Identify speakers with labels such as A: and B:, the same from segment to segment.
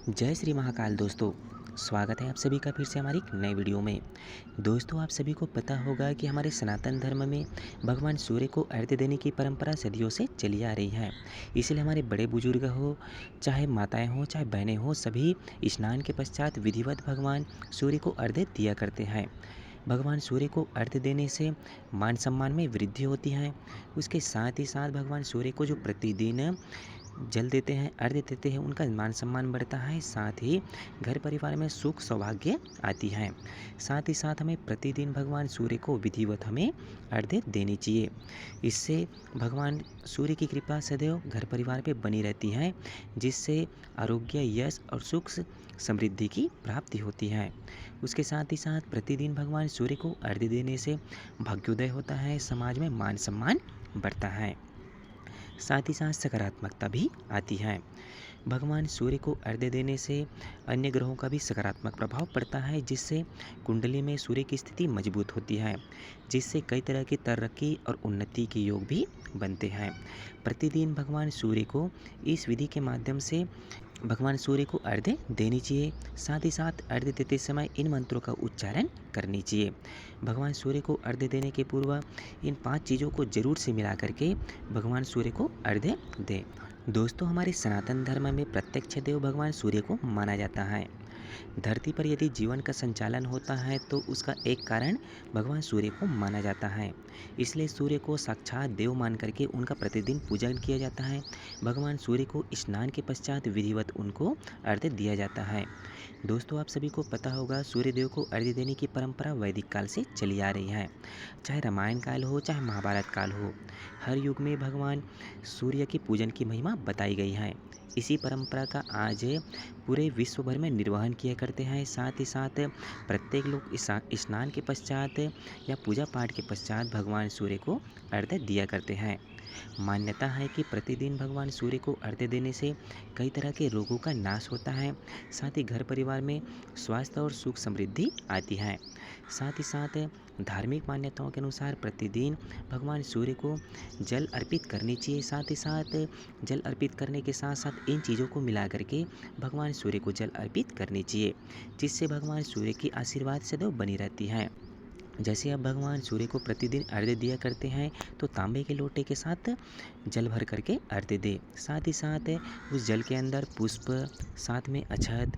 A: जय श्री महाकाल दोस्तों। स्वागत है आप सभी का फिर से हमारी एक नई वीडियो में। दोस्तों, आप सभी को पता होगा कि हमारे सनातन धर्म में भगवान सूर्य को अर्घ्य देने की परंपरा सदियों से चली आ रही है। इसलिए हमारे बड़े बुजुर्ग हो, चाहे माताएं हो, चाहे बहनें हो, सभी स्नान के पश्चात विधिवत भगवान सूर्य को अर्घ्य दिया करते हैं। भगवान सूर्य को अर्घ्य देने से मान सम्मान में वृद्धि होती है। उसके साथ ही साथ भगवान सूर्य को जो प्रतिदिन जल देते हैं, अर्घ्य देते हैं, उनका मान सम्मान बढ़ता है। साथ ही घर परिवार में सुख सौभाग्य आती है। साथ ही साथ हमें प्रतिदिन भगवान सूर्य को विधिवत हमें अर्घ्य देनी चाहिए। इससे भगवान सूर्य की कृपा सदैव घर परिवार पे बनी रहती है, जिससे आरोग्य, यश और सुख समृद्धि की प्राप्ति होती है। उसके साथ ही साथ प्रतिदिन भगवान सूर्य को अर्घ्य देने से भाग्योदय होता है, समाज में मान सम्मान बढ़ता है। साथ ही साथ सकारात्मकता भी आती है। भगवान सूर्य को अर्घ्य देने से अन्य ग्रहों का भी सकारात्मक प्रभाव पड़ता है, जिससे कुंडली में सूर्य की स्थिति मजबूत होती है, जिससे कई तरह की तरक्की और उन्नति के योग भी बनते हैं। प्रतिदिन भगवान सूर्य को इस विधि के माध्यम से भगवान सूर्य को अर्घ्य देनी चाहिए। साथ ही साथ अर्घ्य देते समय इन मंत्रों का उच्चारण करनी चाहिए। भगवान सूर्य को अर्घ्य देने के पूर्व इन 5 चीज़ों को जरूर से मिला करके भगवान सूर्य को अर्घ्य दें। दोस्तों, हमारे सनातन धर्म में प्रत्यक्ष देव भगवान सूर्य को माना जाता है। धरती पर यदि जीवन का संचालन होता है तो उसका एक कारण भगवान सूर्य को माना जाता है। इसलिए सूर्य को साक्षात देव मान करके उनका प्रतिदिन पूजन किया जाता है। भगवान सूर्य को स्नान के पश्चात विधिवत उनको अर्घ्य दिया जाता है। दोस्तों, आप सभी को पता होगा सूर्य देव को अर्घ्य देने की परंपरा वैदिक काल से चली आ रही है। चाहे रामायण काल हो, चाहे महाभारत काल हो, हर युग में भगवान सूर्य की पूजन की महिमा बताई गई है। इसी परंपरा का आज पूरे विश्व भर में निर्वहन किया करते हैं। साथ ही साथ प्रत्येक लोग स्नान के पश्चात या पूजा पाठ के पश्चात भगवान सूर्य को अर्घ्य दिया करते हैं। मान्यता है कि प्रतिदिन भगवान सूर्य को अर्घ्य देने से कई तरह के रोगों का नाश होता है। साथ ही घर परिवार में स्वास्थ्य और सुख समृद्धि आती है। साथ ही साथ धार्मिक मान्यताओं के अनुसार प्रतिदिन भगवान सूर्य को जल अर्पित करनी चाहिए। साथ ही साथ जल अर्पित करने के साथ साथ इन चीज़ों को मिला करके भगवान सूर्य को जल अर्पित करनी चाहिए, जिससे भगवान सूर्य की आशीर्वाद सदैव बनी रहती है। जैसे अब भगवान सूर्य को प्रतिदिन अर्घ्य दिया करते हैं, तो तांबे के लोटे के साथ जल भर करके अर्घ्य दे। साथ ही साथ उस जल के अंदर पुष्प, साथ में अक्षत,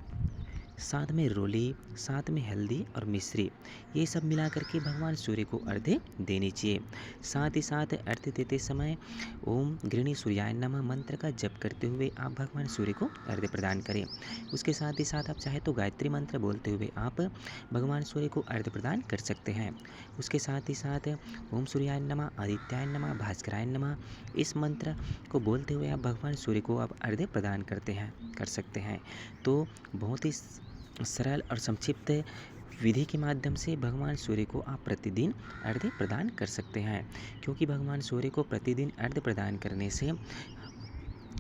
A: साथ में रोली, साथ में हल्दी और मिश्री, ये सब मिला करके भगवान सूर्य को अर्घ्य देनी चाहिए। साथ ही साथ अर्घ्य देते समय ओम गृणी सूर्याय नमः मंत्र का जप करते हुए आप भगवान सूर्य को अर्घ्य प्रदान करें। उसके साथ ही साथ आप चाहे तो गायत्री मंत्र बोलते हुए आप भगवान सूर्य को अर्घ्य प्रदान कर सकते हैं। उसके साथ ही साथ ओम सूर्याय नमः, आदित्याय नमः, भास्कराय नमः, इस मंत्र को बोलते हुए आप भगवान सूर्य को आप अर्घ्य प्रदान कर सकते हैं। तो बहुत ही सरल और संक्षिप्त विधि के माध्यम से भगवान सूर्य को आप प्रतिदिन अर्घ्य प्रदान कर सकते हैं, क्योंकि भगवान सूर्य को प्रतिदिन अर्घ्य प्रदान करने से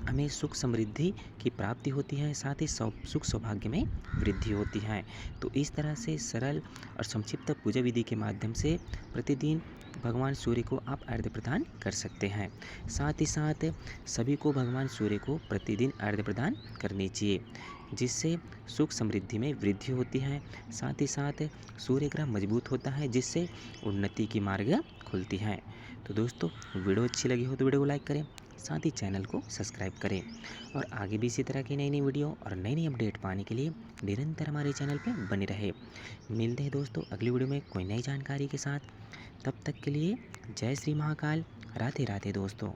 A: हमें सुख समृद्धि की प्राप्ति होती है। साथ ही सुख सौभाग्य में वृद्धि होती है। तो इस तरह से सरल और संक्षिप्त पूजा विधि के माध्यम से प्रतिदिन भगवान सूर्य को आप अर्घ्य प्रदान कर सकते हैं। साथ ही साथ सभी को भगवान सूर्य को प्रतिदिन अर्घ्य प्रदान करनी चाहिए, जिससे सुख समृद्धि में वृद्धि होती है। साथ ही साथ सूर्य ग्रह मजबूत होता है, जिससे उन्नति की मार्ग खुलती है। तो दोस्तों, वीडियो अच्छी लगी हो तो वीडियो को लाइक करें, साथ ही चैनल को सब्सक्राइब करें, और आगे भी इसी तरह की नई नई वीडियो और नई नई अपडेट पाने के लिए निरंतर हमारे चैनल पर बने रहे। मिलते हैं दोस्तों अगली वीडियो में कोई नई जानकारी के साथ। तब तक के लिए जय श्री महाकाल, राधे राधे दोस्तों।